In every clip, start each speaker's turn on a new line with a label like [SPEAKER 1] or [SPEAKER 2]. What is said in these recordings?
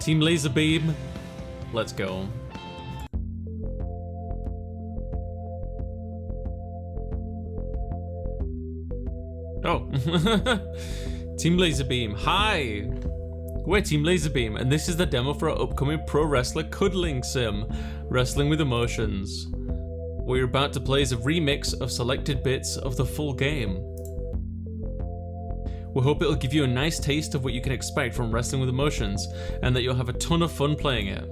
[SPEAKER 1] Team Laser Beam, let's go. Oh, Team Laserbeam, hi! We're Team Laserbeam, and this is the demo for our upcoming pro wrestler cuddling sim, Wrestling with Emotions. What you're about to play is a remix of selected bits of the full game. We hope it'll give you a nice taste of what you can expect from Wrestling with Emotions, and that you'll have a ton of fun playing it.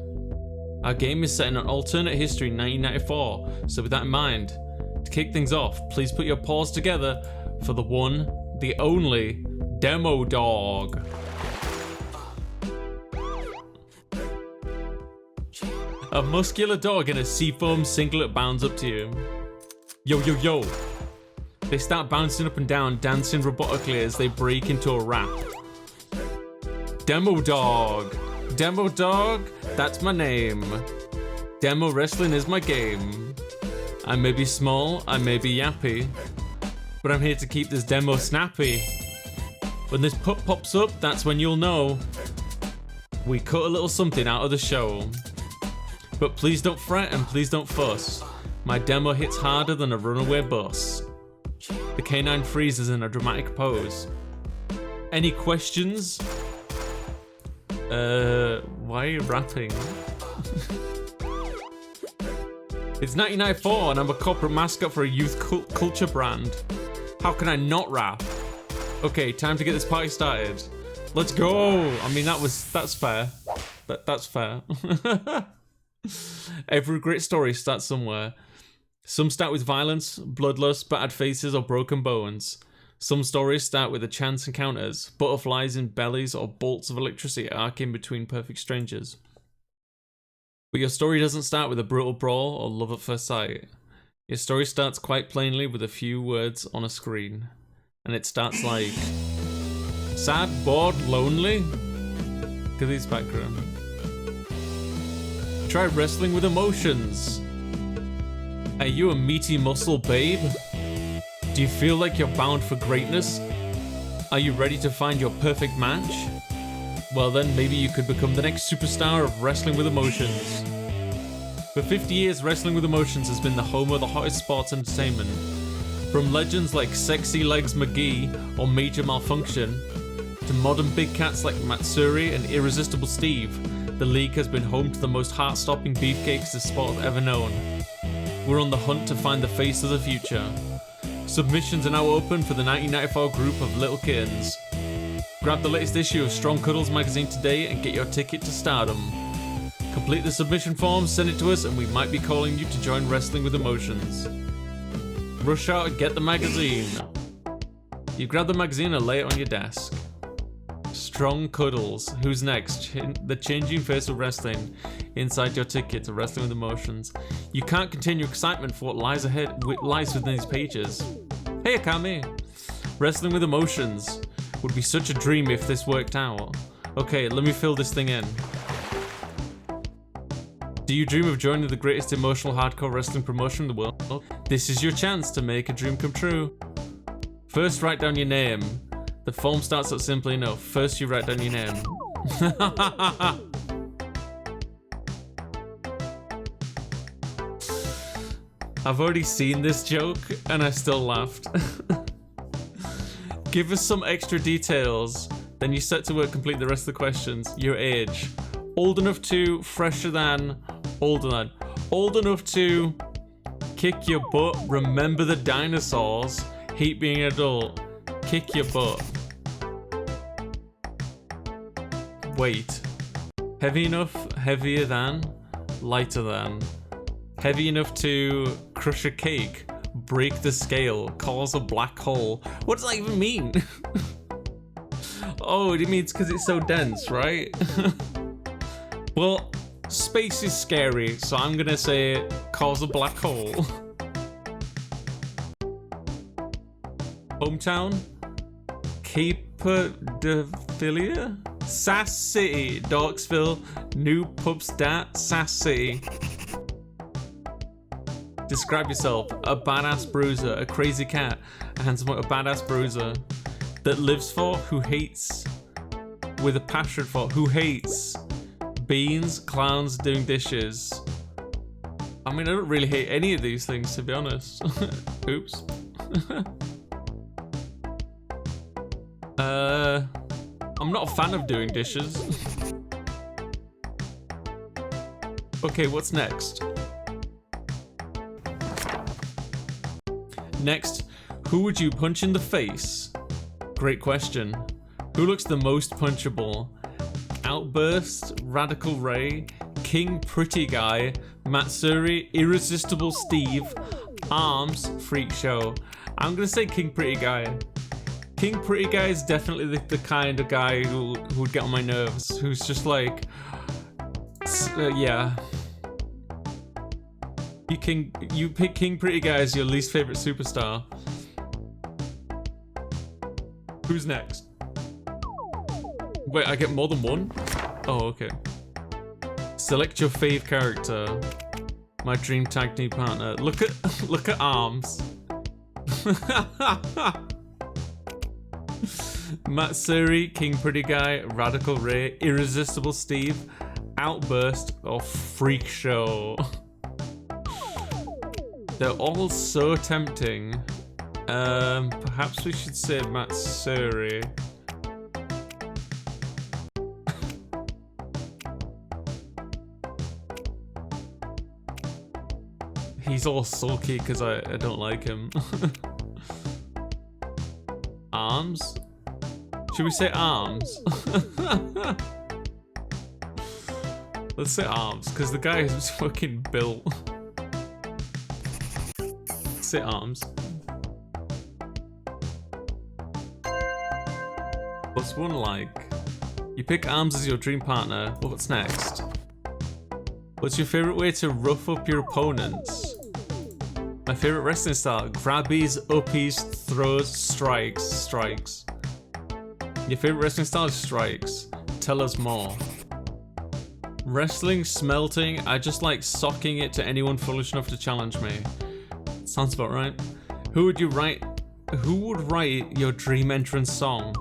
[SPEAKER 1] Our game is set in an alternate history in 1994, so with that in mind, to kick things off, please put your paws together for the one, the only, Demo Dog. A muscular dog in a seafoam singlet bounds up to you. Yo, yo, yo. They start bouncing up and down, dancing robotically as they break into a rap. Demo Dog. Demo Dog, that's my name. Demo wrestling is my game. I may be small, I may be yappy, but I'm here to keep this demo snappy. When this pup pops up, that's when you'll know we cut a little something out of the show. But please don't fret and please don't fuss. My demo hits harder than a runaway bus. The canine freezes in a dramatic pose. Any questions? Why are you rapping? It's 1994 and I'm a corporate mascot for a youth culture brand. How can I not rap? Okay, time to get this party started. Let's go! I mean, that's fair. That's fair. Every great story starts somewhere. Some start with violence, bloodlust, battered faces, or broken bones. Some stories start with a chance encounters, butterflies in bellies, or bolts of electricity arcing between perfect strangers. But your story doesn't start with a brutal brawl or love at first sight. Your story starts quite plainly with a few words on a screen. And it starts like... sad, bored, lonely? Look at this background. Try wrestling with emotions. Are you a meaty muscle babe? Do you feel like you're bound for greatness? Are you ready to find your perfect match? Well then, maybe you could become the next superstar of Wrestling with Emotions. For 50 years, Wrestling with Emotions has been the home of the hottest sports entertainment. From legends like Sexy Legs McGee or Major Malfunction, to modern big cats like Matsuri and Irresistible Steve, the league has been home to the most heart-stopping beefcakes the sport has ever known. We're on the hunt to find the face of the future. Submissions are now open for the 1994 group of Little Kittens. Grab the latest issue of Strong Cuddles magazine today and get your ticket to stardom. Complete the submission form, send it to us, and we might be calling you to join Wrestling with Emotions. Rush out and get the magazine. You grab the magazine and lay it on your desk. Strong Cuddles. Who's next? The changing face of wrestling. Inside your ticket to Wrestling with Emotions. You can't contain your excitement for what lies within these pages. Hey Akami! Wrestling with Emotions. Would be such a dream if this worked out. Okay, let me fill this thing in. Do you dream of joining the greatest emotional hardcore wrestling promotion in the world? This is your chance to make a dream come true. First, write down your name. The form starts out simply enough. First, you write down your name. I've already seen this joke and I still laughed. Give us some extra details. Then you set to work, complete the rest of the questions. Your age. Old enough to, fresher than, older than. Old enough to kick your butt, remember the dinosaurs, hate being an adult, kick your butt. Weight. Heavy enough, heavier than, lighter than. Heavy enough to crush a cake, break the scale, cause a black hole. What does that even mean? Oh, it means because it's so dense, right? Well, space is scary, so I'm gonna say cause a black hole. Hometown? Capodophilia? Sass City, Dorksville, New Pubstat, Sass City. Describe yourself. A badass bruiser, a crazy cat, a handsome, a badass bruiser that lives for, who hates, with a passion for, who hates, Beans, clowns, doing dishes. I mean, I don't really hate any of these things, to be honest. Oops. I'm not a fan of doing dishes. Okay, what's next? Next, who would you punch in the face? Great question. Who looks the most punchable? Outburst, Radical Ray, King Pretty Guy, Matsuri, Irresistible Steve, Arms, Freak Show. I'm gonna say King Pretty Guy. King Pretty Guy is definitely the kind of guy who would get on my nerves. Who's just like, yeah. You pick King Pretty Guy as your least favorite superstar. Who's next? Wait, I get more than one? Oh, okay. Select your fave character. My dream tag team partner. Look at Arms. Matsuri, King Pretty Guy, Radical Ray, Irresistible Steve, Outburst, or Freak Show. They're all so tempting. Perhaps we should say Matsuri. He's all sulky because I don't like him. Arms? Should we say Arms? Let's say Arms, because the guy is fucking built. Let's say Arms. What's one like? You pick Arms as your dream partner. What's next? What's your favorite way to rough up your opponents? My favorite wrestling style: grabbies, uppies, throws, strikes. Your favorite wrestling style is strikes. Tell us more. Wrestling, smelting. I just like socking it to anyone foolish enough to challenge me. Sounds about right. Who would write your dream entrance song?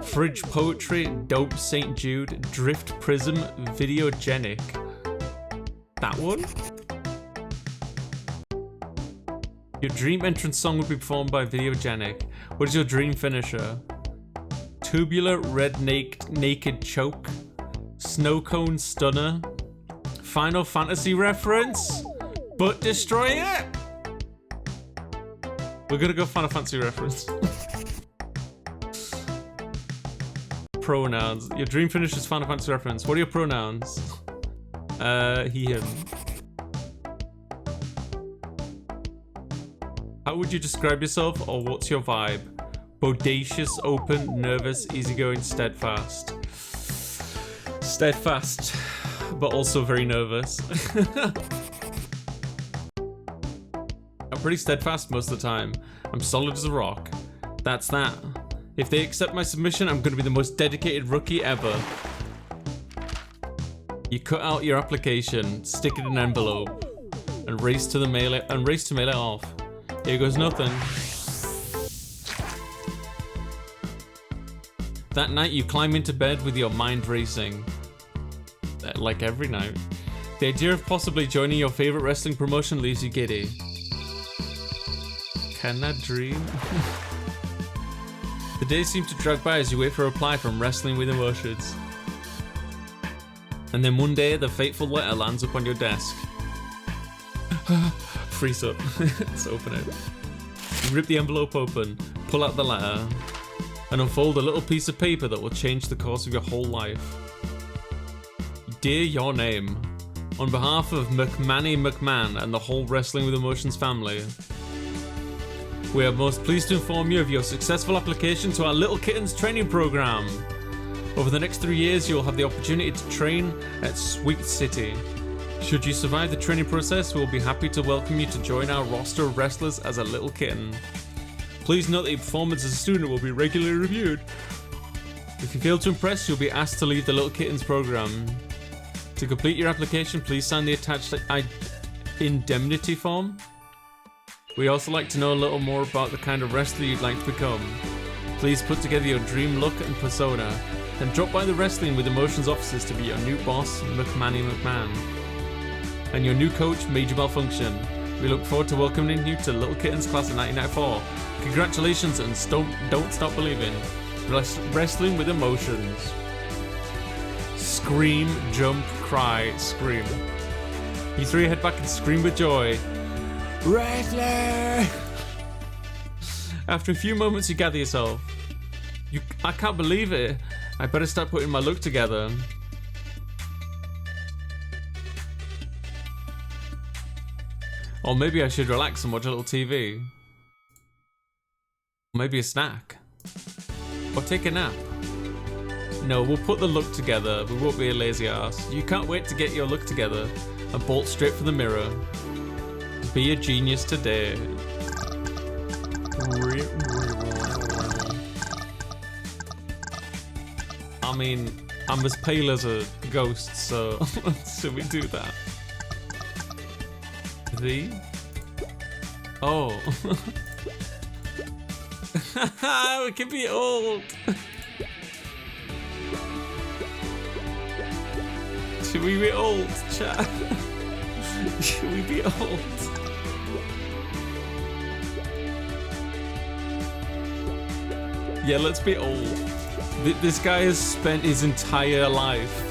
[SPEAKER 1] Fridge poetry, dope St. Jude, drift prism, videogenic. That one? Your dream entrance song would be performed by Videogenic. What is your dream finisher? Tubular red naked choke, snow cone stunner, Final Fantasy reference, butt destroyer. We're gonna go Final Fantasy reference. Pronouns. Your dream finisher is Final Fantasy reference. What are your pronouns? He, him. How would you describe yourself, or what's your vibe? Bodacious, open, nervous, easygoing, steadfast. Steadfast, but also very nervous. I'm pretty steadfast most of the time. I'm solid as a rock. That's that. If they accept my submission, I'm going to be the most dedicated rookie ever. You cut out your application, stick it in an envelope, and race to mail it off. Here goes nothing. That night you climb into bed with your mind racing. Like every night. The idea of possibly joining your favorite wrestling promotion leaves you giddy. Can that dream? The days seem to drag by as you wait for a reply from Wrestling with Emotions. And then one day the fateful letter lands up on your desk. Freeze up. Let's open it. You rip the envelope open, pull out the letter, and unfold a little piece of paper that will change the course of your whole life. Dear Your Name, on behalf of McMahon and the whole Wrestling with Emotions family, we are most pleased to inform you of your successful application to our Little Kittens training program. Over the next 3 years, you will have the opportunity to train at Sweet City. Should you survive the training process, we will be happy to welcome you to join our roster of wrestlers as a little kitten. Please note that your performance as a student will be regularly reviewed. If you fail to impress, you'll be asked to leave the Little Kittens program. To complete your application, please sign the attached indemnity form. We also like to know a little more about the kind of wrestler you'd like to become. Please put together your dream look and persona. Then drop by the Wrestling with Emotions offices to be your new boss, McManny McMahon. And your new coach, Major Malfunction. We look forward to welcoming you to Little Kittens class of 1994. Congratulations and don't stop believing. Wrestling with Emotions. Scream, jump, cry, scream. You throw your head back and scream with joy. Wrestler! After a few moments, you gather yourself. I can't believe it. I better start putting my look together. Or maybe I should relax and watch a little TV. Maybe a snack. Or take a nap. No, we'll put the look together. We won't be a lazy ass. You can't wait to get your look together and bolt straight for the mirror. Be a genius today. I mean, I'm as pale as a ghost, so should we do that? Oh. We can be old. Should we be old, chat? Should we be old? Yeah, let's be old. This guy has spent his entire life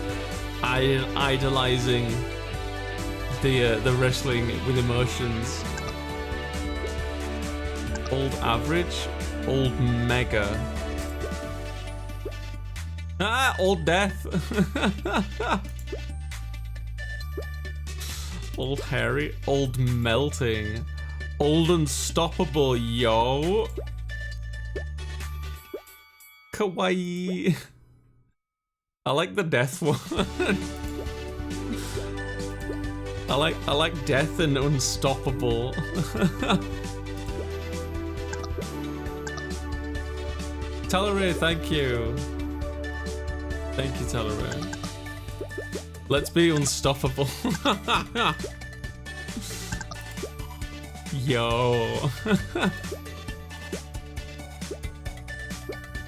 [SPEAKER 1] idolizing the Wrestling with Emotions. Old average, old mega. Ah, old death. Old hairy, old melting, old unstoppable, yo. Kawaii. I like the death one. I like death and unstoppable. Teleray, thank you. Thank you, Teleray. Let's be unstoppable. Yo.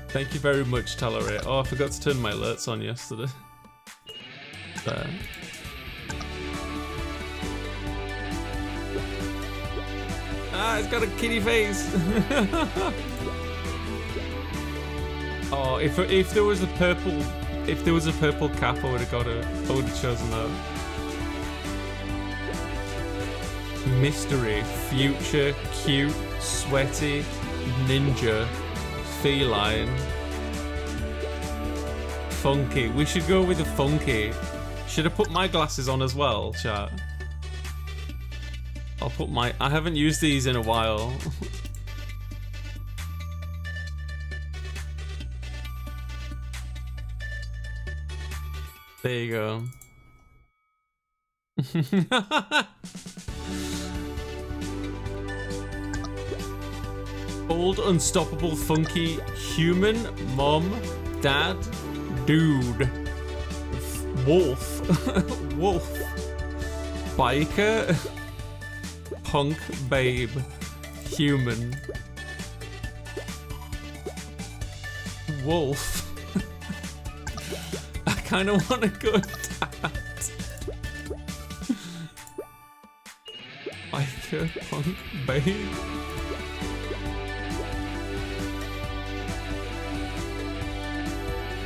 [SPEAKER 1] Thank you very much, Teleray. Oh, I forgot to turn my alerts on yesterday. There. Ah, it's got a kitty face. Oh, if there was a purple cap, I would have got it. I would have chosen that. Mystery, future, cute, sweaty, ninja, feline, funky. We should go with the funky. Should I put my glasses on as well, chat? I'll put my... I haven't used these in a while. There you go. Old, unstoppable, funky, human, mom, dad, dude, wolf, wolf, biker, punk, babe, human, wolf. I kind of want to go dad. Biker, punk, babe.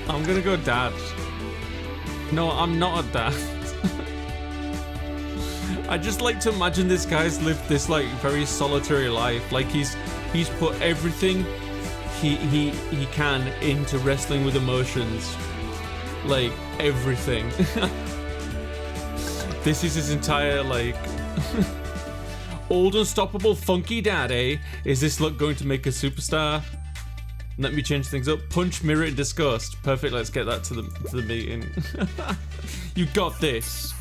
[SPEAKER 1] I'm gonna go dad. No, I'm not a dad. I just like to imagine this guy's lived this like very solitary life. Like he's put everything he can into wrestling with emotions. Like everything. This is his entire like old unstoppable funky dad, eh? Is this look going to make a superstar? Let me change things up. Punch, mirror, and disgust. Perfect. Let's get that to the meeting. You got this.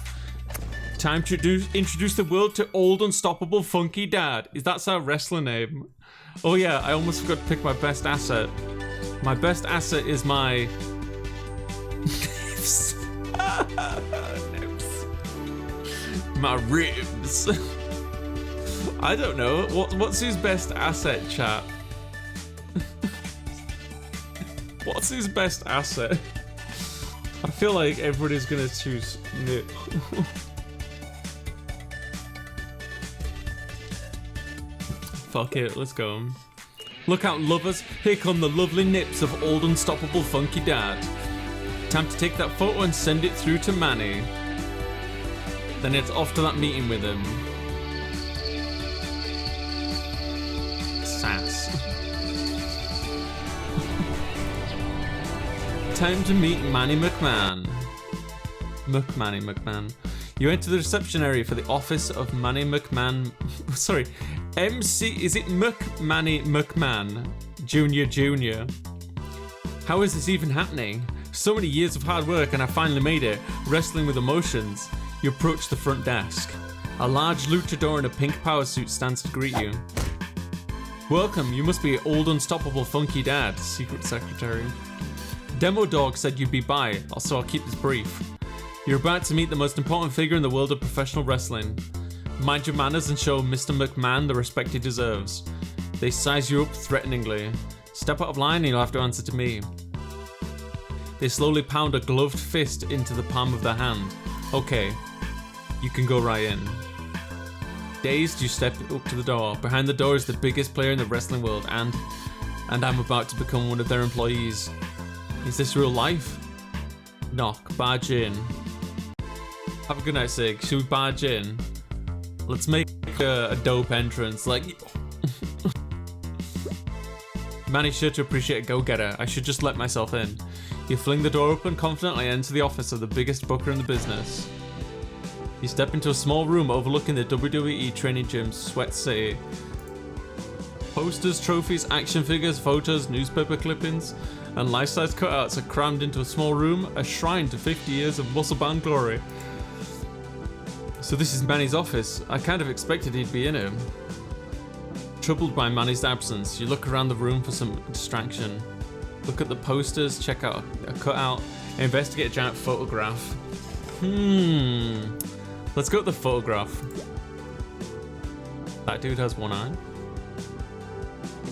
[SPEAKER 1] Time to introduce the world to old unstoppable funky dad. That's our wrestler name. Oh yeah, I almost forgot to pick my best asset. My best asset is my nips. Nips. My ribs. I don't know. What's his best asset, chat? What's his best asset? I feel like everybody's gonna choose Nip. Fuck it, let's go. Look out, lovers. Here come the lovely nips of old unstoppable funky dad. Time to take that photo and send it through to Manny. Then it's off to that meeting with him. Sass. Time to meet Manny McMahon. Manny McMahon. You enter the reception area for the office of Manny McMahon. Sorry, is it Manny McMahon? Junior. How is this even happening? So many years of hard work and I finally made it. Wrestling with emotions. You approach the front desk. A large luchador in a pink power suit stands to greet you. Welcome, you must be old unstoppable funky dad, secret secretary. Demo Dog said you'd be by, so I'll keep this brief. You're about to meet the most important figure in the world of professional wrestling. Mind your manners and show Mr. McMahon the respect he deserves. They size you up threateningly. Step out of line and you'll have to answer to me. They slowly pound a gloved fist into the palm of their hand. Okay, you can go right in. Dazed, you step up to the door. Behind the door is the biggest player in the wrestling world and I'm about to become one of their employees. Is this real life? Knock, barge in. Have a good night, Sig. Should we barge in? Let's make a dope entrance, like... Manny's sure to appreciate a go-getter. I should just let myself in. You fling the door open confidently and enter the office of the biggest booker in the business. You step into a small room overlooking the WWE training gym, Sweat City. Posters, trophies, action figures, photos, newspaper clippings, and life-size cutouts are crammed into a small room, a shrine to 50 years of muscle-bound glory. So this is Manny's office. I kind of expected he'd be in it. Troubled by Manny's absence, you look around the room for some distraction. Look at the posters, check out a cutout, investigate a giant photograph. Let's go with the photograph. That dude has one eye.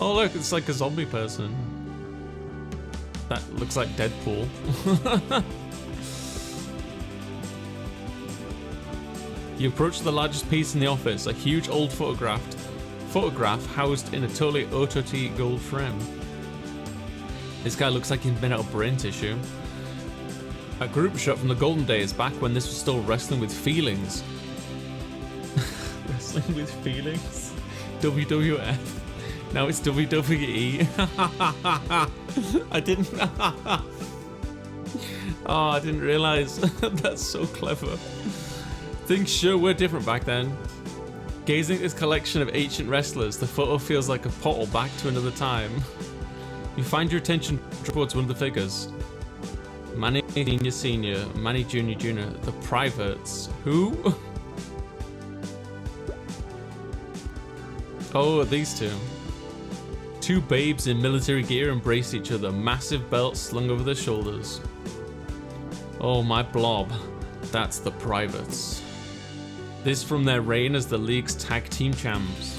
[SPEAKER 1] Oh look, it's like a zombie person. That looks like Deadpool. You approach the largest piece in the office, a huge old photograph housed in a totally auto-T gold frame. This guy looks like he's been out of brain tissue. A group shot from the golden days, back when this was still wrestling with feelings. Wrestling with feelings? WWF. Now it's WWE. I didn't... Oh, I didn't realize. That's so clever. Things sure were different back then. Gazing at this collection of ancient wrestlers, the photo feels like a portal back to another time. You find your attention towards one of the figures. Manny Senior, Manny Junior, the privates. Who? Oh, these two. Two babes in military gear embrace each other, massive belts slung over their shoulders. Oh, my blob. That's the privates. This from their reign as the league's tag team champs.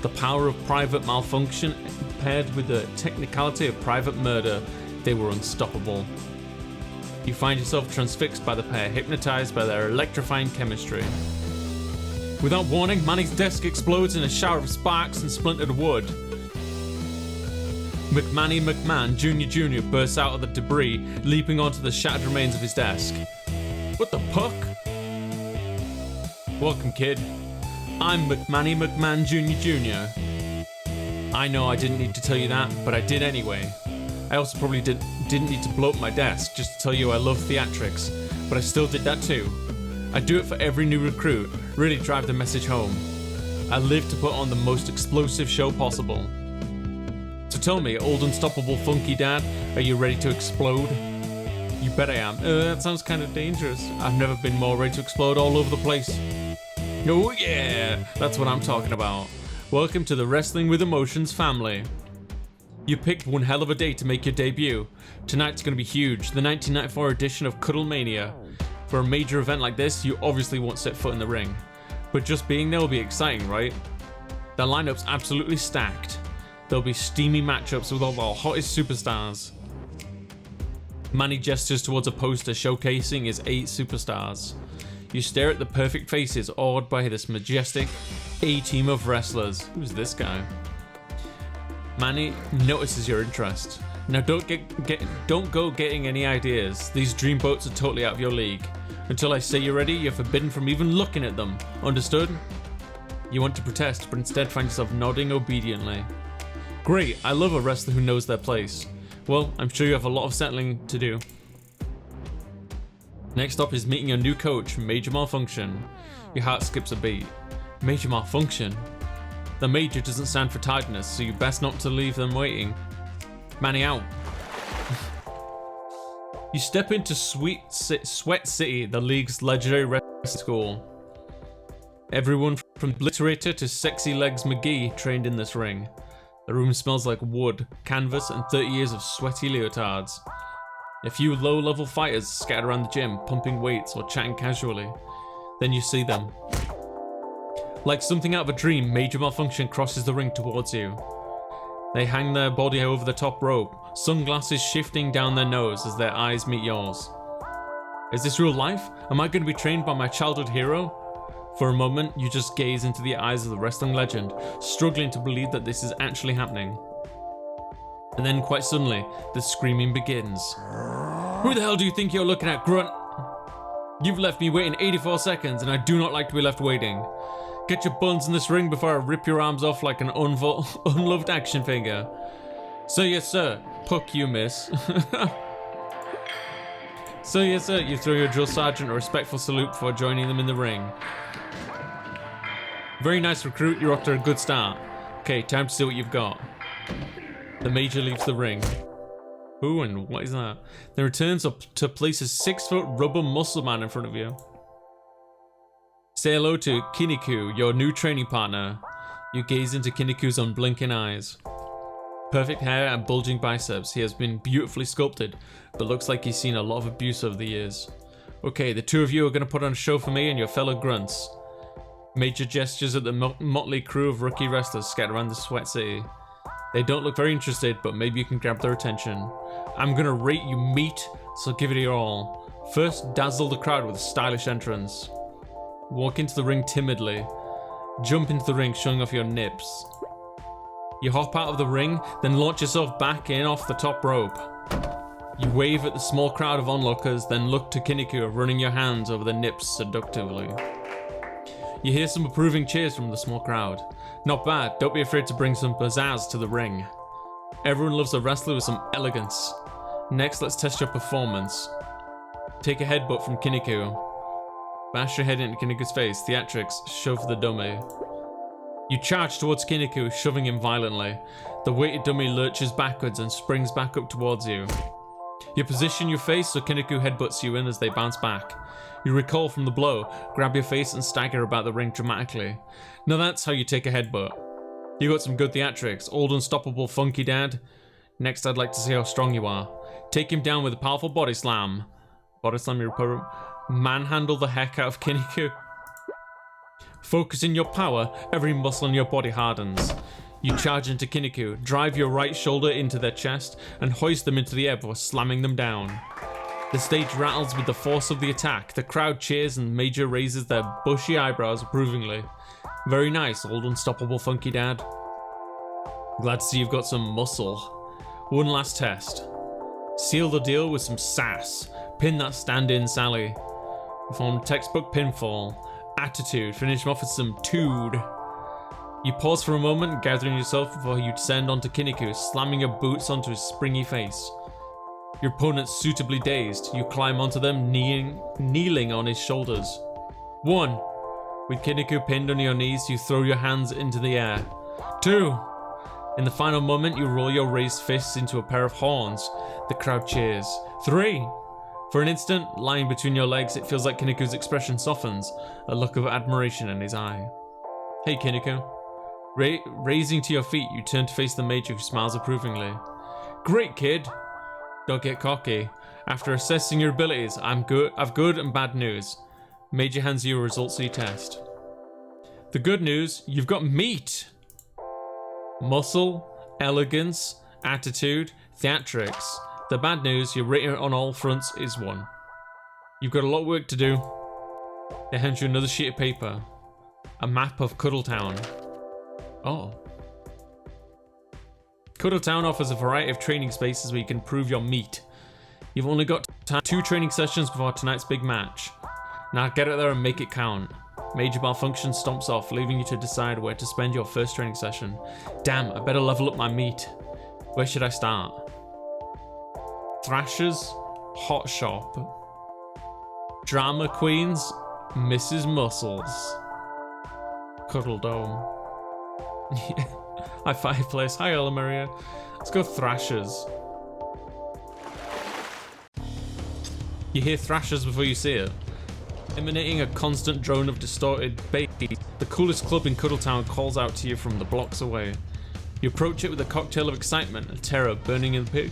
[SPEAKER 1] The power of private malfunction paired with the technicality of private murder, they were unstoppable. You find yourself transfixed by the pair, hypnotized by their electrifying chemistry. Without warning, Manny's desk explodes in a shower of sparks and splintered wood. McMahon Jr. bursts out of the debris, leaping onto the shattered remains of his desk. What the puck? Welcome, kid. I'm McMahon Jr. I know I didn't need to tell you that, but I did anyway. I also probably didn't need to blow up my desk just to tell you I love theatrics, but I still did that too. I do it for every new recruit, really drive the message home. I live to put on the most explosive show possible. So tell me, old unstoppable funky dad, are you ready to explode? You bet I am. That sounds kind of dangerous. I've never been more ready to explode all over the place. Oh yeah, that's what I'm talking about. Welcome to the Wrestling with Emotions family. You picked one hell of a day to make your debut. Tonight's gonna be huge, the 1994 edition of Cuddlemania. For a major event like this, you obviously won't set foot in the ring. But just being there will be exciting, right? The lineup's absolutely stacked. There'll be steamy matchups with all our hottest superstars. Manny gestures towards a poster showcasing his 8 superstars. You stare at the perfect faces, awed by this majestic A-team of wrestlers. Who's this guy? Manny notices your interest. Now don't go getting any ideas. These dreamboats are totally out of your league. Until I say you're ready, you're forbidden from even looking at them. Understood? You want to protest, but instead find yourself nodding obediently. Great, I love a wrestler who knows their place. Well, I'm sure you have a lot of settling to do. Next up is meeting your new coach, Major Malfunction. Your heart skips a beat. Major Malfunction? The Major doesn't stand for tiredness, so you best not to leave them waiting. Manny out. You step into Sweat City, the league's legendary wrestling school. Everyone from Obliterator to Sexy Legs McGee trained in this ring. The room smells like wood, canvas, and 30 years of sweaty leotards. A few low-level fighters scatter around the gym, pumping weights or chatting casually. Then you see them. Like something out of a dream, Major Malfunction crosses the ring towards you. They hang their body over the top rope, sunglasses shifting down their nose as their eyes meet yours. Is this real life? Am I going to be trained by my childhood hero? For a moment, you just gaze into the eyes of the wrestling legend, struggling to believe that this is actually happening. And then quite suddenly, the screaming begins. Who the hell do you think you're looking at, grunt? You've left me waiting 84 seconds and I do not like to be left waiting. Get your buns in this ring before I rip your arms off like an unloved action figure. So yes sir, puck you miss. So yes sir, you throw your drill sergeant a respectful salute before joining them in the ring. Very nice recruit, you're off to a good start. Okay, time to see what you've got. The Major leaves the ring. Who and what is that? Then returns up to place a 6-foot rubber muscle man in front of you. Say hello to Kiniku, your new training partner. You gaze into Kiniku's unblinking eyes. Perfect hair and bulging biceps. He has been beautifully sculpted, but looks like he's seen a lot of abuse over the years. Okay, the two of you are going to put on a show for me and your fellow grunts. Major gestures at the motley crew of rookie wrestlers scattered around the Sweat City. They don't look very interested, but maybe you can grab their attention. I'm going to rate you meat, so give it your all. First, dazzle the crowd with a stylish entrance. Walk into the ring timidly. Jump into the ring showing off your nips. You hop out of the ring, then launch yourself back in off the top rope. You wave at the small crowd of onlookers, then look to Kiniku, running your hands over the nips seductively. You hear some approving cheers from the small crowd. Not bad, don't be afraid to bring some pizzazz to the ring. Everyone loves a wrestler with some elegance. Next, let's test your performance. Take a headbutt from Kiniku. Bash your head into Kiniku's face, theatrics, shove the dummy. You charge towards Kiniku, shoving him violently. The weighted dummy lurches backwards and springs back up towards you. You position your face so Kiniku headbutts you in as they bounce back. You recoil from the blow, grab your face and stagger about the ring dramatically. Now that's how you take a headbutt. You got some good theatrics, old unstoppable funky dad. Next I'd like to see how strong you are. Take him down with a powerful body slam. Body slam your opponent. Manhandle the heck out of Kiniku. Focusing your power, every muscle in your body hardens. You charge into Kiniku, drive your right shoulder into their chest, and hoist them into the air before slamming them down. The stage rattles with the force of the attack. The crowd cheers and Major raises their bushy eyebrows approvingly. Very nice, old unstoppable funky dad. Glad to see you've got some muscle. One last test. Seal the deal with some sass. Pin that stand-in Sally. Perform textbook pinfall. Attitude. Finish him off with some tood. You pause for a moment, gathering yourself before you descend onto Kiniku, slamming your boots onto his springy face. Your opponent's suitably dazed. You climb onto them, kneeling on his shoulders. 1. With Kiniku pinned on your knees, you throw your hands into the air. 2. In the final moment, you roll your raised fists into a pair of horns. The crowd cheers. 3. For an instant, lying between your legs, it feels like Kiniku's expression softens, a look of admiration in his eye. Hey Kiniku. Raising to your feet, you turn to face the Major, who smiles approvingly. Great, kid. Don't get cocky. After assessing your abilities, I've good and bad news. Major hands you a results of your test. The good news, you've got meat. Muscle, elegance, attitude, theatrics. The bad news, your rating on all fronts is 1. You've got a lot of work to do. They hand you another sheet of paper. A map of Cuddletown. Oh. Cuddletown offers a variety of training spaces where you can prove your meat. You've only got 2 training sessions before tonight's big match. Now get out there and make it count. Major malfunction stomps off, leaving you to decide where to spend your first training session. Damn, I better level up my meat. Where should I start? Thrashers, Hot Shop, Drama Queens, Mrs. Muscles, Cuddle Dome. High Fireplace. Hi, Ella Maria. Let's go Thrashers. You hear Thrashers before you see it. Emanating a constant drone of distorted bass, the coolest club in Cuddletown calls out to you from the blocks away. You approach it with a cocktail of excitement and terror burning in the pit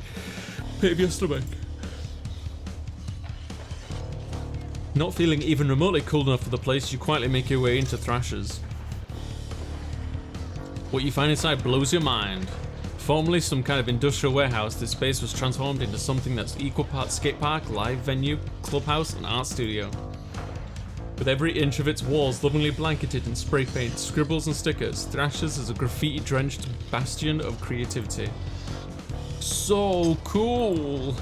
[SPEAKER 1] of your stomach. Not feeling even remotely cool enough for the place, you quietly make your way into Thrashers. What you find inside blows your mind. Formerly some kind of industrial warehouse, this space was transformed into something that's equal parts skate park, live venue, clubhouse, and art studio. With every inch of its walls lovingly blanketed in spray paint, scribbles and stickers, Thrashers is a graffiti-drenched bastion of creativity. So cool!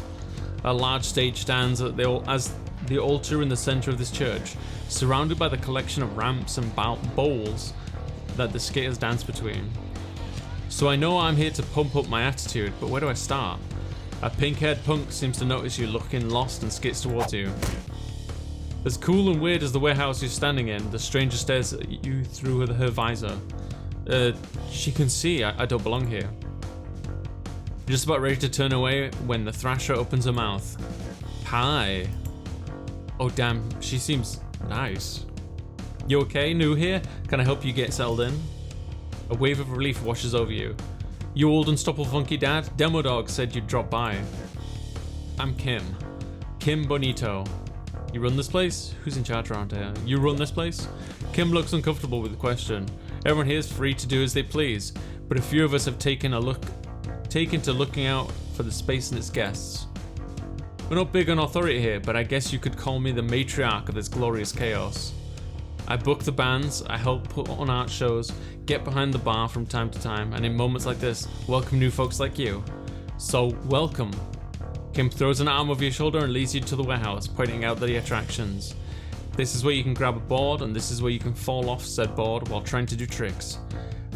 [SPEAKER 1] A large stage stands as the altar in the center of this church, surrounded by the collection of ramps and bowls that the skaters dance between. So I know I'm here to pump up my attitude, but where do I start? A pink-haired punk seems to notice you looking lost and skates towards you. As cool and weird as the warehouse you're standing in, the stranger stares at you through her visor. She can see I don't belong here. You're just about ready to turn away when the Thrasher opens her mouth. Hi. Oh damn, she seems nice. You okay, new here? Can I help you get settled in? A wave of relief washes over you. You old unstoppable funky dad? Demo Dog said you'd drop by. I'm Kim. Kim Bonito. You run this place? Who's in charge around here? You run this place? Kim looks uncomfortable with the question. Everyone here is free to do as they please, but a few of us have taken to looking out for the space and its guests. We're not big on authority here, but I guess you could call me the matriarch of this glorious chaos. I book the bands, I help put on art shows, get behind the bar from time to time, and in moments like this, welcome new folks like you. So, welcome. Kim throws an arm over your shoulder and leads you to the warehouse, pointing out the attractions. This is where you can grab a board, and this is where you can fall off said board while trying to do tricks.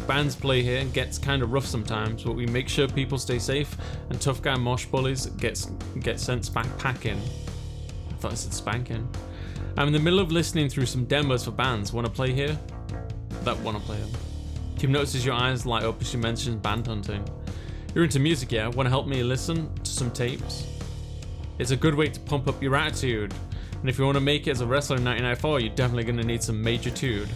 [SPEAKER 1] Bands play here and gets kind of rough sometimes, but we make sure people stay safe, and tough guy mosh bullies get sent packing. I thought I said spanking. I'm in the middle of listening through some demos for bands. Wanna play here? Wanna play them. Kim notices your eyes light up as she mentions band hunting. You're into music, yeah? Wanna help me listen to some tapes? It's a good way to pump up your attitude. And if you wanna make it as a wrestler in 1994, you're definitely gonna need some major tude.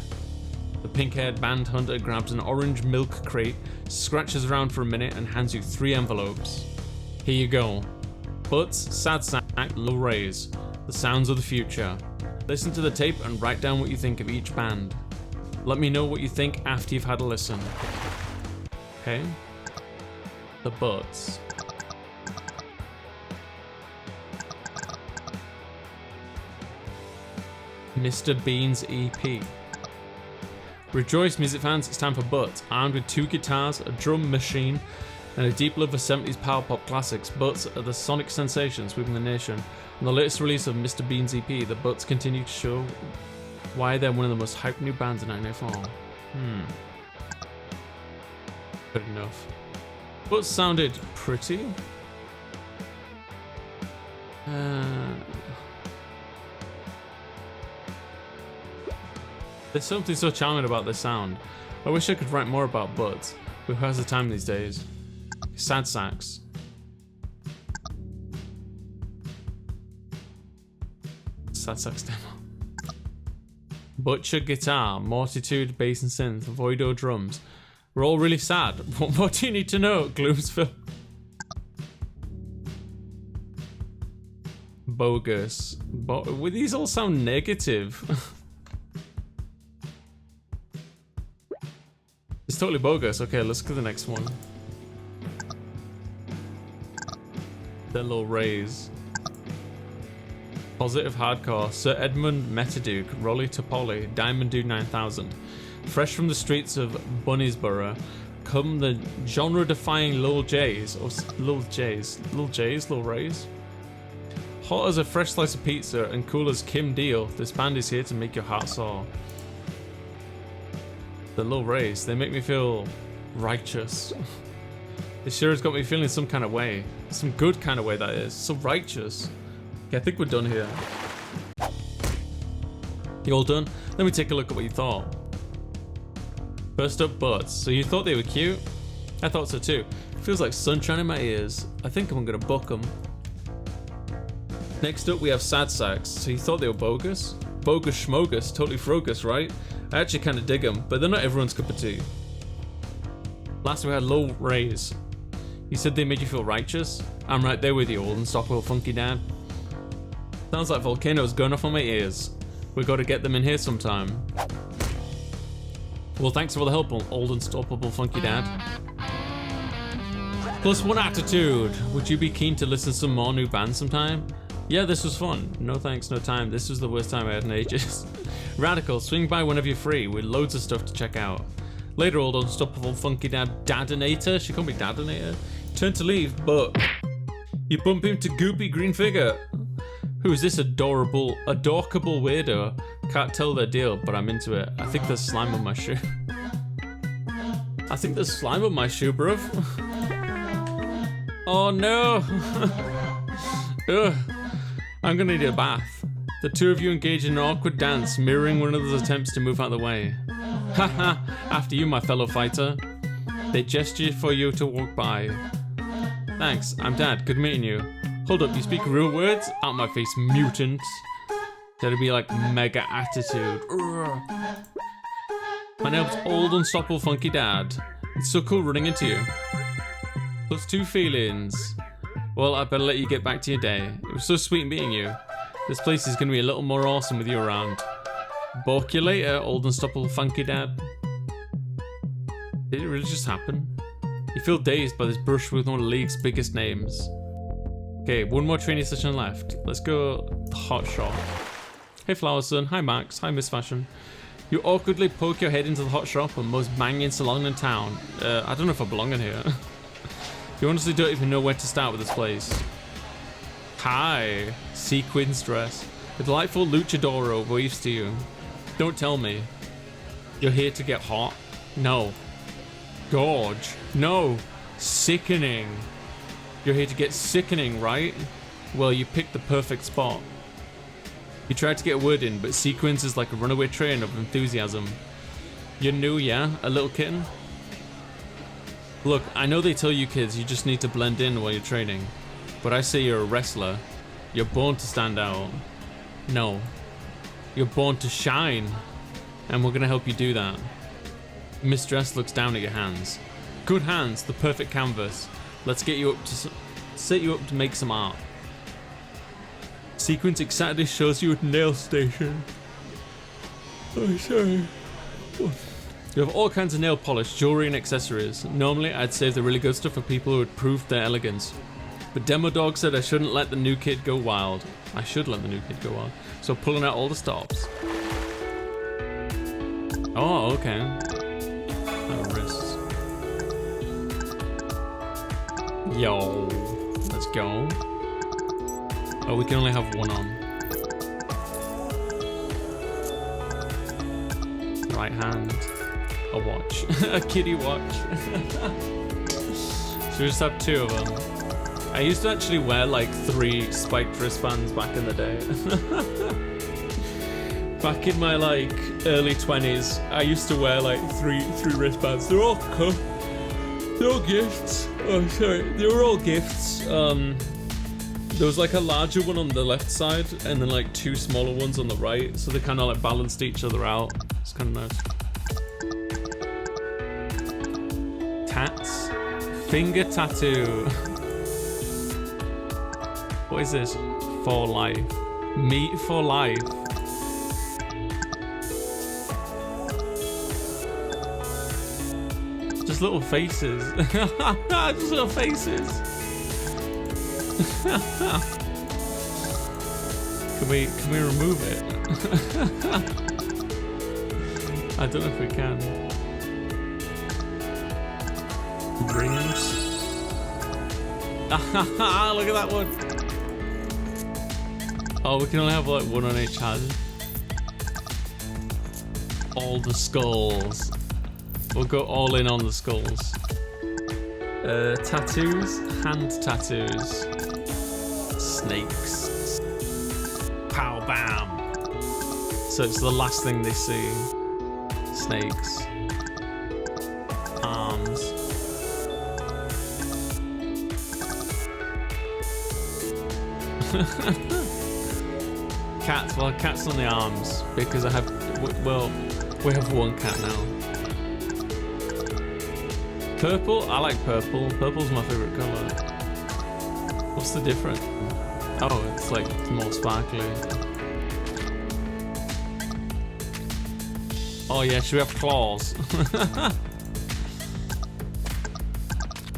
[SPEAKER 1] The pink-haired band hunter grabs an orange milk crate, scratches around for a minute, and hands you 3 envelopes. Here you go. Butts, Sad Sack, Low Rays. The sounds of the future. Listen to the tape and write down what you think of each band. Let me know what you think after you've had a listen. Okay? The Butts. Mr. Bean's EP. Rejoice, music fans, it's time for Butts. Armed with 2 guitars, a drum machine, and a deep love for 70s power pop classics, Butts are the sonic sensation sweeping the nation. On the latest release of Mr. Bean's EP, the Butts continue to show why they're one of the most hyped new bands in 1994. Good enough. Butts sounded pretty. There's something so charming about this sound. I wish I could write more about Butts. Who has the time these days? Sad Sacks. Sad Sacks demo. Butcher guitar, Mortitude bass and synth, Voido drums. We're all really sad. What do you need to know, Gloomsville? Bogus. These all sound negative. It's totally bogus. Okay, let's go to the next one. Their little raise. Positive Hardcore, Sir Edmund Metaduke, Rolly Topoli, Diamond Dude 9000. Fresh from the streets of Bunniesborough, come the genre-defying Lil J's, or Lil J's, Lil Rays. Hot as a fresh slice of pizza and cool as Kim Deal, this band is here to make your heart soar. The Lil Rays, they make me feel righteous. This sure has got me feeling some kind of way. Some good kind of way, that is. So righteous. Okay, I think we're done here. You all done? Let me take a look at what you thought. First up, butts. So you thought they were cute? I thought so too. Feels like sunshine in my ears. I think I'm gonna book them. Next up, we have sad sacks. So you thought they were bogus? Bogus schmogus, totally frogus, right? I actually kind of dig them, but they're not everyone's cup of tea. Last we had Low Rays. You said they made you feel righteous? I'm right there with you, old and Stockwell Funky Dad. Sounds like volcanoes going off on my ears. We gotta get them in here sometime. Well, thanks for the help, old unstoppable Funky Dad. +1 attitude. Would you be keen to listen to some more new bands sometime? Yeah, this was fun. No thanks, no time. This was the worst time I had in ages. Radical, swing by whenever you're free with loads of stuff to check out. Later, old unstoppable Funky Dad Dadinator. She called me Dadinator. Turn to leave, but you bump into Goopy Green Figure. Who is this adorkable weirdo? Can't tell their deal, but I'm into it. I think there's slime on my shoe. I think there's slime on my shoe, bruv. Oh no! Ugh. I'm gonna need a bath. The two of you engage in an awkward dance, mirroring one another's attempts to move out of the way. Haha, after you, my fellow fighter. They gesture for you to walk by. Thanks, I'm Dad, good meeting you. Hold up, you speak real words? Out my face, mutant. That'd be like mega attitude. Urgh. My name's old unstoppable Funky Dad. It's so cool running into you. +2 feelings. Well, I better let you get back to your day. It was so sweet meeting you. This place is gonna be a little more awesome with you around. Balk you later, old unstoppable Funky Dad. Did it really just happen? You feel dazed by this brush with one of the league's biggest names. Okay, one more training session left. Let's go the hot shop. Hey Flowerson, hi Max, hi Miss Fashion. You awkwardly poke your head into the hot shop and most banging salon in town. I don't know if I belong in here. You honestly don't even know where to start with this place. Hi, sequins dress. A delightful luchador waves to you. Don't tell me. You're here to get hot? No. Gorge. No. Sickening. You're here to get sickening, right? Well, you picked the perfect spot. You tried to get a word in, but sequins is like a runaway train of enthusiasm. You're new, yeah? A little kitten? Look, I know they tell you kids you just need to blend in while you're training, but I say you're a wrestler. You're born to stand out. No. You're born to shine, and we're gonna help you do that. Miss Dress looks down at your hands. Good hands, the perfect canvas. Let's get you up to set you up to make some art. Sequence excitedly shows you at nail station. Oh, sorry. You have all kinds of nail polish, jewelry, and accessories. Normally, I'd save the really good stuff for people who would prove their elegance. But Demo Dog said I shouldn't let the new kid go wild. I should let the new kid go wild. So pulling out all the stops. Oh, okay. Oh, wrists. Yo. Let's go. Oh, we can only have one on. Right hand. A watch. A kitty watch. So we just have two of them. I used to actually wear like 3 spiked wristbands back in the day. Back in my like early 20s, I used to wear like three wristbands. They're all gifts. Oh, sorry. They were all gifts. There was like a larger one on the left side and then like 2 smaller ones on the right. So they kind of like balanced each other out. It's kind of nice. Tats. Finger tattoo. What is this? For life. Meat for life. Just little faces. Just little faces. Can we remove it? I don't know if we can. Rings. Look at that one. Oh, we can only have like one on each hand. All the skulls. We'll go all in on the skulls. Tattoos, hand tattoos. Snakes. Pow bam. So it's the last thing they see. Snakes. Arms. Cats. Well, cats on the arms because I have. Well, we have one cat now. Purple. I like purple. Purple's my favorite color. What's the difference? Oh, it's like more sparkly. Oh yeah, should we have claws?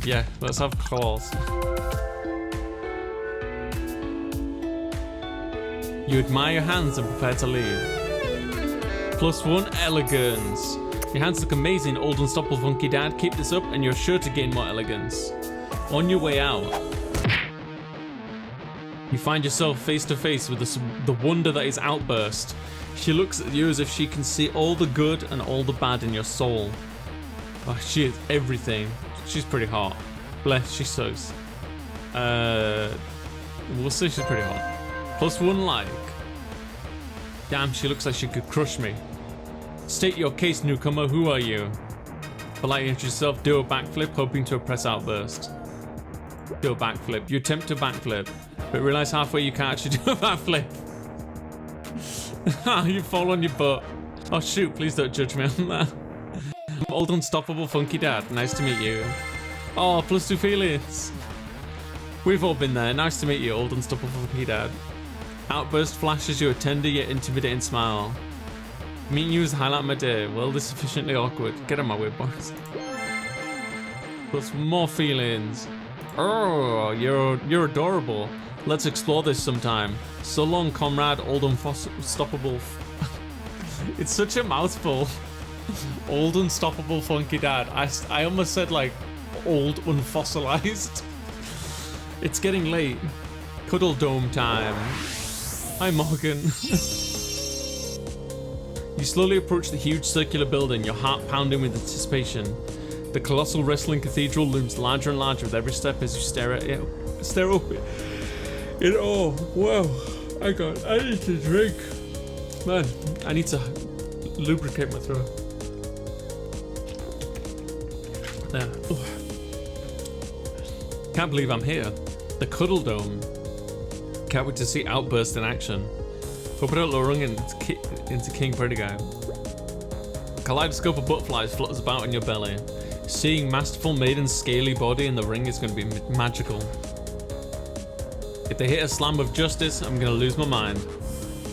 [SPEAKER 1] Yeah, let's have claws. You admire your hands and prepare to leave. +1 elegance. Your hands look amazing, old unstoppable funky dad. Keep this up and you're sure to gain more elegance. On your way out, you find yourself face to face with the wonder that is Outburst. She looks at you as if she can see all the good and all the bad in your soul. Oh, she is everything. She's pretty hot. Bless, she sucks. We'll say she's pretty hot. +1 like. Damn, she looks like she could crush me. State your case, newcomer. Who are you? Politely introduce yourself. Do a backflip, hoping to oppress Outburst. Do a backflip. You attempt to backflip, but realize halfway you can't actually do a backflip. You fall on your butt. Oh shoot, please don't judge me on that. I'm old unstoppable funky dad. Nice to meet you. Oh, +2 feelings. We've all been there. Nice to meet you, old unstoppable funky dad. Outburst flashes you a tender yet intimidating smile. Meeting you is the highlight of my day. Well, this is sufficiently awkward. Get on my way, boys. +1 more feelings. Oh, you're adorable. Let's explore this sometime. So long, comrade, old unstoppable. It's such a mouthful. Old unstoppable funky dad. I almost said like old unfossilized. It's getting late. Cuddle dome time. Hi, Morgan. You slowly approach the huge circular building, your heart pounding with anticipation. The colossal wrestling cathedral looms larger and larger with every step as you stare at it. Stare up in awe. Whoa. I need to drink. Man, I need to lubricate my throat. There. Oh. Can't believe I'm here. The Cuddle Dome. Can't wait to see Outburst in action. Hope I don't lure into King Pretty Guy. A kaleidoscope of butterflies flutters about in your belly. Seeing masterful maiden's scaly body in the ring is going to be magical. If they hit a slam of justice, I'm going to lose my mind.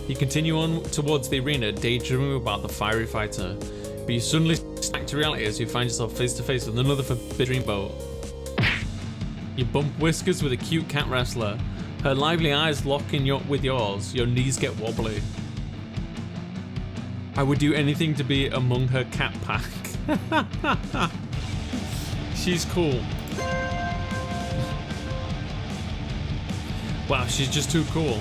[SPEAKER 1] You continue on towards the arena, daydreaming about the fiery fighter. But you suddenly snap to reality as you find yourself face to face with another forbidden boat. You bump whiskers with a cute cat wrestler. Her lively eyes lock in with yours. Your knees get wobbly. I would do anything to be among her cat pack. She's cool. Wow, she's just too cool.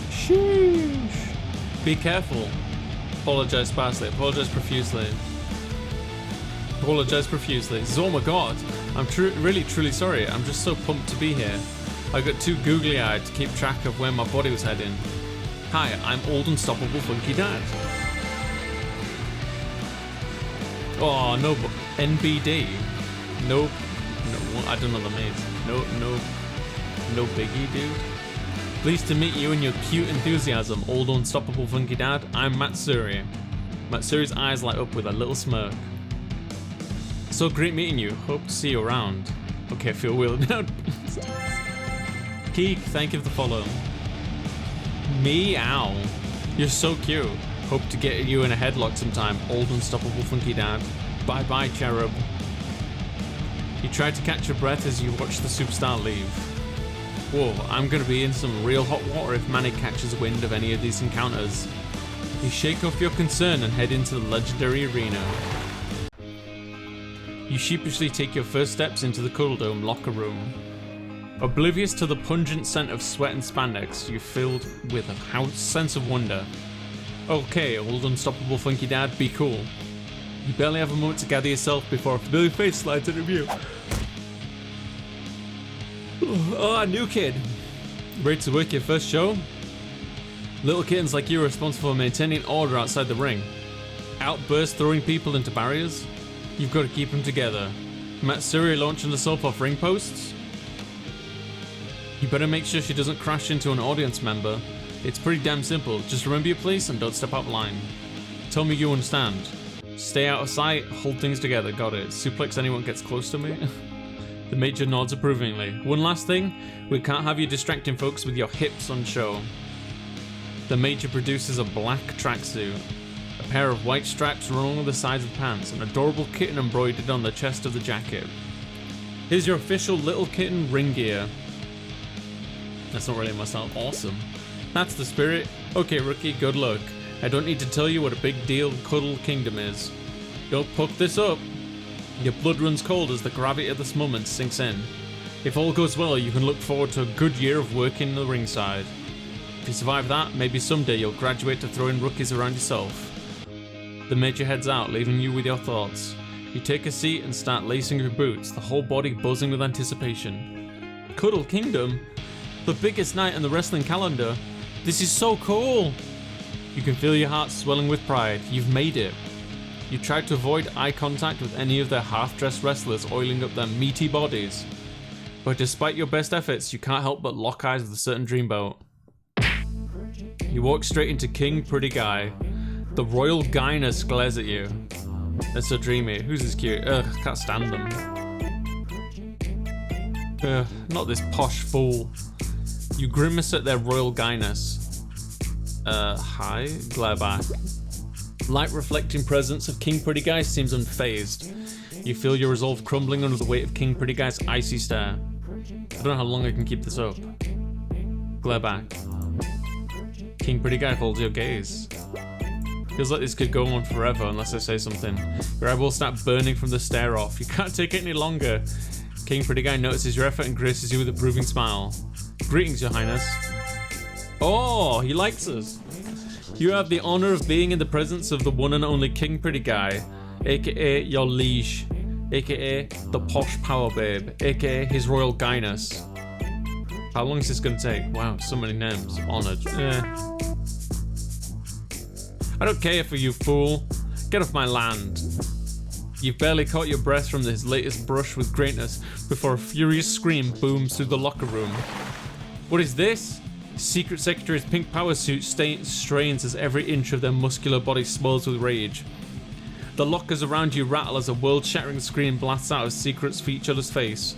[SPEAKER 1] Sheesh. Be careful. Apologize sparsely. Apologize profusely. Apologize profusely. Oh my god. I'm really truly sorry. I'm just so pumped to be here. I got too googly-eyed to keep track of where my body was heading. Hi, I'm old unstoppable funky dad. Oh no, NBD. Nope. No, I don't know the names. No biggie, dude. Pleased to meet you and your cute enthusiasm, old unstoppable funky dad. I'm Matsuri. Matsuri's eyes light up with a little smirk. So great meeting you. Hope to see you around. Okay, I feel weird now. Keek, thank you for the follow. Meow. You're so cute. Hope to get you in a headlock sometime, old unstoppable funky dad. Bye bye, cherub. You try to catch your breath as you watch the superstar leave. Whoa, I'm gonna be in some real hot water if Manny catches wind of any of these encounters. You shake off your concern and head into the legendary arena. You sheepishly take your first steps into the Cuddle Dome locker room. Oblivious to the pungent scent of sweat and spandex, you're filled with a sense of wonder. Okay, old unstoppable funky dad, be cool. You barely have a moment to gather yourself before a familiar face slides into view. Oh, new kid. Ready to work your first show? Little kittens like you are responsible for maintaining order outside the ring. Outburst throwing people into barriers? You've got to keep them together. Matsuri launching assault off ring posts? You better make sure she doesn't crash into an audience member. It's pretty damn simple. Just remember your place and don't step out of line. Tell me you understand. Stay out of sight, hold things together, got it. Suplex anyone gets close to me. The Major nods approvingly. One last thing, we can't have you distracting folks with your hips on show. The Major produces a black tracksuit. A pair of white stripes run along the sides of the pants, an adorable kitten embroidered on the chest of the jacket. Here's your official little kitten ring gear. That's not really myself. Awesome. That's the spirit. Okay, rookie, good luck. I don't need to tell you what a big deal Cuddle Kingdom is. Don't poke this up. Your blood runs cold as the gravity of this moment sinks in. If all goes well, you can look forward to a good year of working the ringside. If you survive that, maybe someday you'll graduate to throwing rookies around yourself. The Major heads out, leaving you with your thoughts. You take a seat and start lacing your boots, the whole body buzzing with anticipation. Cuddle Kingdom? The biggest night in the wrestling calendar. This is so cool! You can feel your heart swelling with pride. You've made it. You tried to avoid eye contact with any of their half-dressed wrestlers oiling up their meaty bodies. But despite your best efforts, you can't help but lock eyes with a certain dreamboat. You walk straight into King Pretty Guy. The Royal Guyness glares at you. That's so dreamy. Who's this cute? Ugh, can't stand them. Ugh, not this posh fool. You grimace at their Royal Guyness. Hi, glare back. Light reflecting presence of King Pretty Guy seems unfazed. You feel your resolve crumbling under the weight of King Pretty Guy's icy stare. I don't know how long I can keep this up. Glare back. King Pretty Guy holds your gaze. Feels like this could go on forever unless I say something. Your eyeballs start burning from the stare off. You can't take it any longer. King Pretty Guy notices your effort and graces you with a approving smile. Greetings, Your Highness. Oh, he likes us. You have the honor of being in the presence of the one and only King Pretty Guy, aka your liege, aka the posh power babe, aka his Royal Guyness. How long is this gonna take? Wow, so many names. Honored. I don't care for you, fool. Get off my land. You've barely caught your breath from his latest brush with greatness before a furious scream booms through the locker room. What is this? Secret Secretary's pink power suit strains as every inch of their muscular body swells with rage. The lockers around you rattle as a world-shattering scream blasts out of Secret's for each other's face.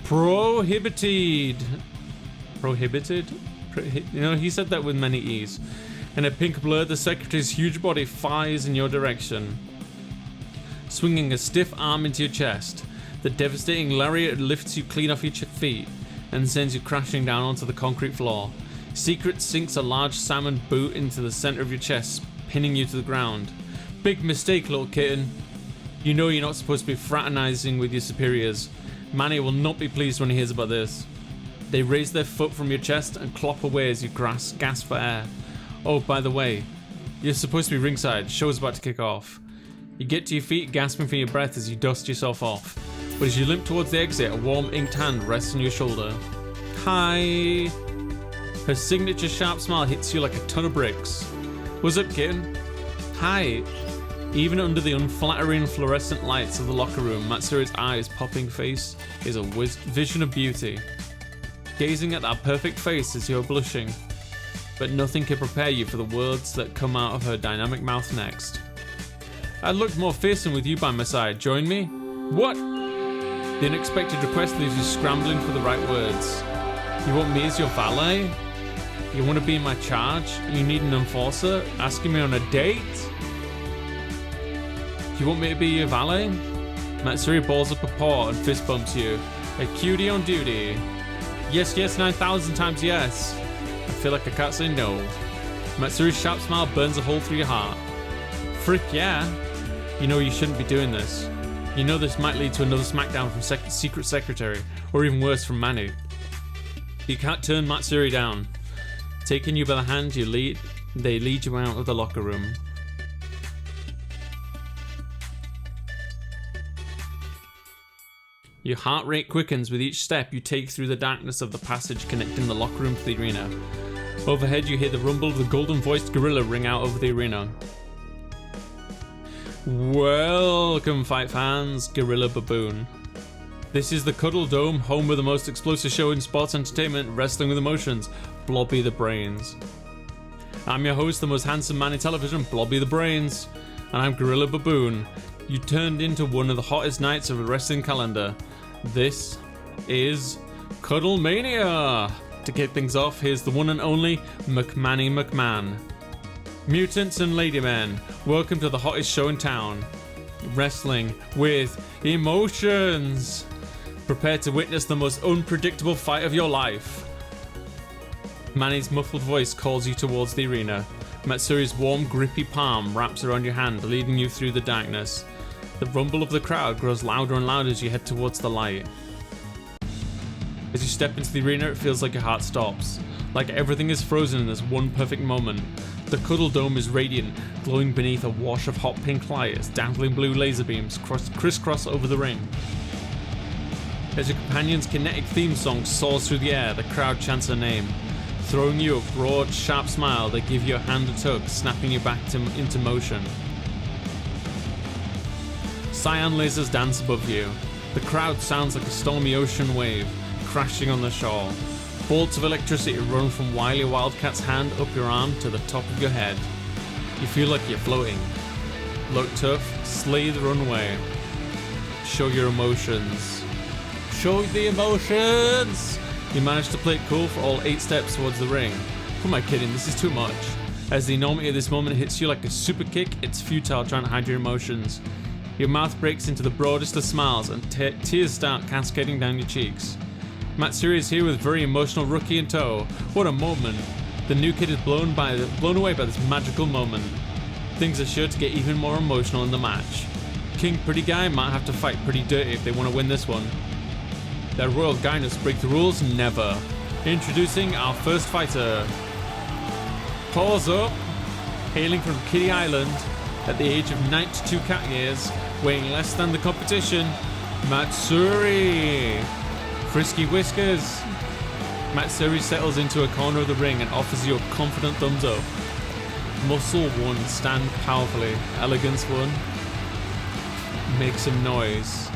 [SPEAKER 1] Prohibited? You know, he said that with many E's. In a pink blur, the Secretary's huge body flies in your direction. Swinging a stiff arm into your chest, the devastating lariat lifts you clean off your feet and sends you crashing down onto the concrete floor. Secret sinks a large salmon boot into the center of your chest, pinning you to the ground. Big mistake, little kitten. You know you're not supposed to be fraternizing with your superiors. Manny will not be pleased when he hears about this. They raise their foot from your chest and clop away as you gasp for air. Oh, by the way, you're supposed to be ringside. Show's about to kick off. You get to your feet, gasping for your breath as you dust yourself off. But as you limp towards the exit, a warm inked hand rests on your shoulder. Hi. Her signature sharp smile hits you like a ton of bricks. What's up, kitten? Hi. Even under the unflattering fluorescent lights of the locker room, Matsuri's eyes popping face is a vision of beauty. Gazing at that perfect face as you're blushing. But nothing can prepare you for the words that come out of her dynamic mouth next. I looked more fearsome with you by my side. Join me? What? The unexpected request leaves you scrambling for the right words. You want me as your valet? You want to be in my charge? You need an enforcer? Asking me on a date? You want me to be your valet? Matsuri balls up a paw and fist bumps you. A cutie on duty. Yes, yes, 9,000 times yes. I feel like I can't say no. Matsuri's sharp smile burns a hole through your heart. Frick yeah. You know you shouldn't be doing this. You know this might lead to another smackdown from Secret Secretary, or even worse from Manu. You can't turn Matsuri down. Taking you by the hand, they lead you out of the locker room. Your heart rate quickens with each step you take through the darkness of the passage connecting the locker room to the arena. Overhead, you hear the rumble of the golden-voiced gorilla ring out over the arena. Welcome, fight fans, Gorilla Baboon. This is the Cuddle Dome, home of the most explosive show in sports entertainment, wrestling with emotions, Blobby the Brains. I'm your host, the most handsome man in television, Blobby the Brains, and I'm Gorilla Baboon. You turned into one of the hottest nights of the wrestling calendar. This is Cuddle Mania. To kick things off, here's the one and only McManny McMahon. Mutants and Ladymen, welcome to the hottest show in town. Wrestling with emotions. Prepare to witness the most unpredictable fight of your life. Manny's muffled voice calls you towards the arena. Matsuri's warm, grippy palm wraps around your hand, leading you through the darkness. The rumble of the crowd grows louder and louder as you head towards the light. As you step into the arena, it feels like your heart stops. Like everything is frozen in this one perfect moment. The Cuddle Dome is radiant, glowing beneath a wash of hot pink light as dazzling blue laser beams crisscross over the ring. As your companion's kinetic theme song soars through the air, the crowd chants her name. Throwing you a broad, sharp smile, they give you a hand a tug, snapping you back into motion. Cyan lasers dance above you. The crowd sounds like a stormy ocean wave, crashing on the shore. Bolts of electricity run from Wily Wildcat's hand up your arm to the top of your head. You feel like you're floating. Look tough, slay the runway. Show your emotions. Show the emotions! You manage to play it cool for all 8 steps towards the ring. Who am I kidding? This is too much. As the enormity of this moment hits you like a super kick, it's futile trying to hide your emotions. Your mouth breaks into the broadest of smiles and tears start cascading down your cheeks. Matsuri is here with very emotional rookie in tow. What a moment. The new kid is blown away by this magical moment. Things are sure to get even more emotional in the match. King Pretty Guy might have to fight pretty dirty if they want to win this one. Their Royal Guyness break the rules? Never. Introducing our first fighter. Pause up. Hailing from Kitty Island at the age of 92 cat years, weighing less than the competition, Matsuri. Frisky whiskers. Matsuri settles into a corner of the ring and offers you a confident thumbs up. Muscle 1, stand powerfully. Elegance 1, make some noise.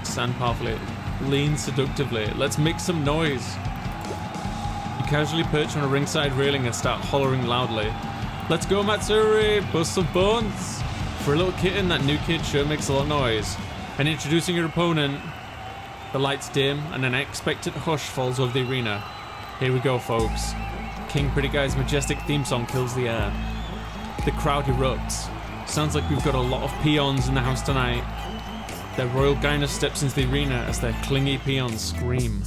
[SPEAKER 1] Stand powerfully. Lean seductively. Let's make some noise. You casually perch on a ringside railing and start hollering loudly. Let's go Matsuri, bust some buns. For a little kitten, that new kid sure makes a lot of noise. And introducing your opponent. The lights dim and an unexpected hush falls over the arena. Here we go, folks. King Pretty Guy's majestic theme song fills the air. The crowd erupts. Sounds like we've got a lot of peons in the house tonight. Their Royal Guyness steps into the arena as their clingy peons scream.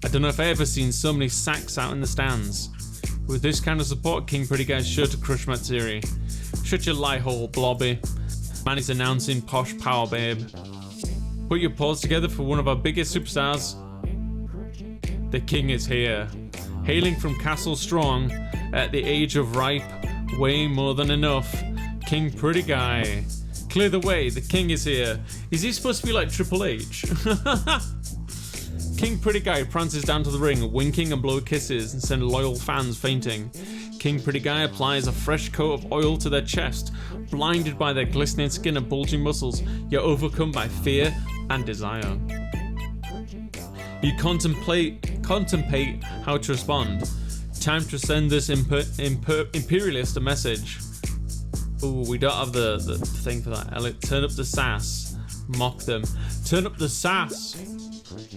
[SPEAKER 1] I don't know if I've ever seen so many sacks out in the stands. With this kind of support, King Pretty Guy's sure to crush Matsuri. Shut your lie hole, Blobby. Man is announcing posh power, babe. Put your paws together for one of our biggest superstars. The king is here. Hailing from Castle Strong, at the age of ripe, weighing more than enough, King Pretty Guy. Clear the way, the king is here. Is he supposed to be like Triple H? King Pretty Guy prances down to the ring, winking and blow kisses and send loyal fans fainting. King Pretty Guy applies a fresh coat of oil to their chest. Blinded by their glistening skin and bulging muscles, you're overcome by fear and desire. You contemplate how to respond. Time to send this imperialist a message. Ooh, we don't have the thing for that. Turn up the sass. Mock them. Turn up the sass.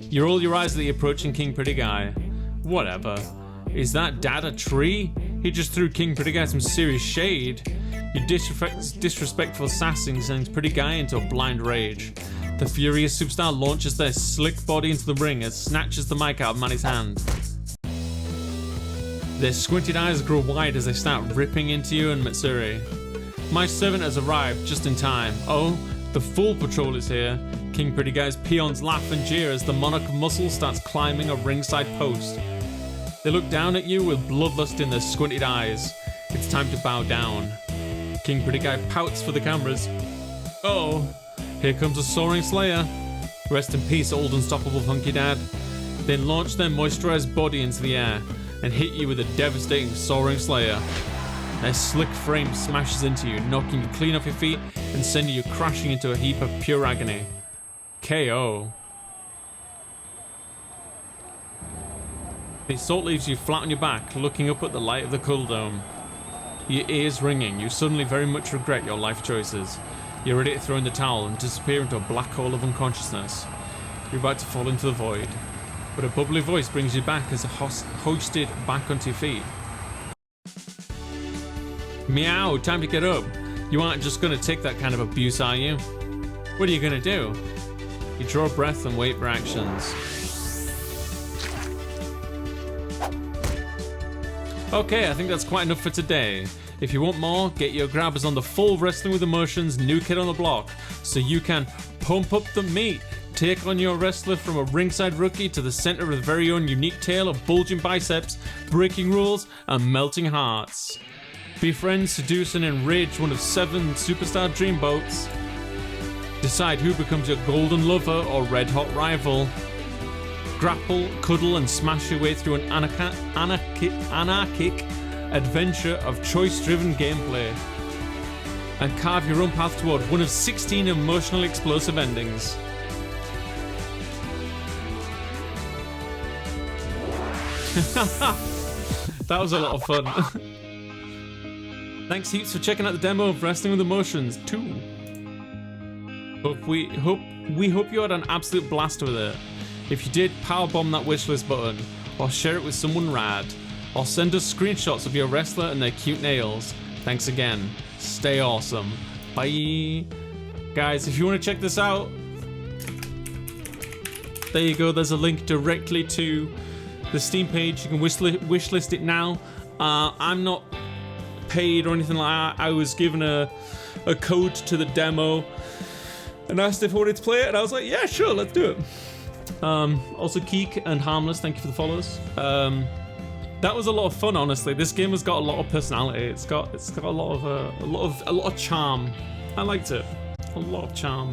[SPEAKER 1] You roll your eyes at the approaching King Pretty Guy. Whatever. Is that dad a tree? He just threw King Pretty Guy some serious shade. Your disrespectful sassing sends Pretty Guy into a blind rage. The furious superstar launches their slick body into the ring and snatches the mic out of Manny's hand. Their squinted eyes grow wide as they start ripping into you and Mitsuri. My servant has arrived just in time. Oh, the full patrol is here. King Pretty Guy's peons laugh and jeer as the Monarch of Muscle starts climbing a ringside post. They look down at you with bloodlust in their squinted eyes. It's time to bow down. King Pretty Guy pouts for the cameras. Oh, here comes a soaring slayer. Rest in peace, old unstoppable hunky dad. They launch their moisturized body into the air and hit you with a devastating soaring slayer. Their slick frame smashes into you, knocking you clean off your feet and sending you crashing into a heap of pure agony. KO. The assault leaves you flat on your back, looking up at the light of the Cuddle Dome. Your ears ringing, you suddenly very much regret your life choices. You're ready to throw in the towel and disappear into a black hole of unconsciousness. You're about to fall into the void, but a bubbly voice brings you back as hoisted back onto your feet. Meow, time to get up. You aren't just gonna take that kind of abuse, are you? What are you gonna do? You draw a breath and wait for actions. Okay, I think that's quite enough for today. If you want more, get your grabbers on the full Wrestling with Emotions new kid on the block, so you can pump up the meat, take on your wrestler from a ringside rookie to the center of the very own unique tale of bulging biceps, breaking rules, and melting hearts. Befriend, seduce, and enrage one of 7 superstar dreamboats. Decide who becomes your golden lover or red-hot rival. Grapple, cuddle, and smash your way through an anarchic adventure of choice-driven gameplay. And carve your own path toward one of 16 emotionally explosive endings. That was a lot of fun. Thanks heaps for checking out the demo of Wrestling with Emotions 2. We hope you had an absolute blast with it. If you did, powerbomb that wishlist button, or share it with someone rad, or send us screenshots of your wrestler and their cute nails. Thanks again. Stay awesome. Bye. Guys, if you want to check this out, there you go. There's a link directly to the Steam page. You can wishlist it now. I'm not paid or anything like that. I was given a code to the demo and asked if I wanted to play it, and I was like, yeah, sure, let's do it. Also Keek and Harmless, thank you for the follows. That was a lot of fun, honestly. This game has got a lot of personality. It's got a lot of charm. I liked it. A lot of charm.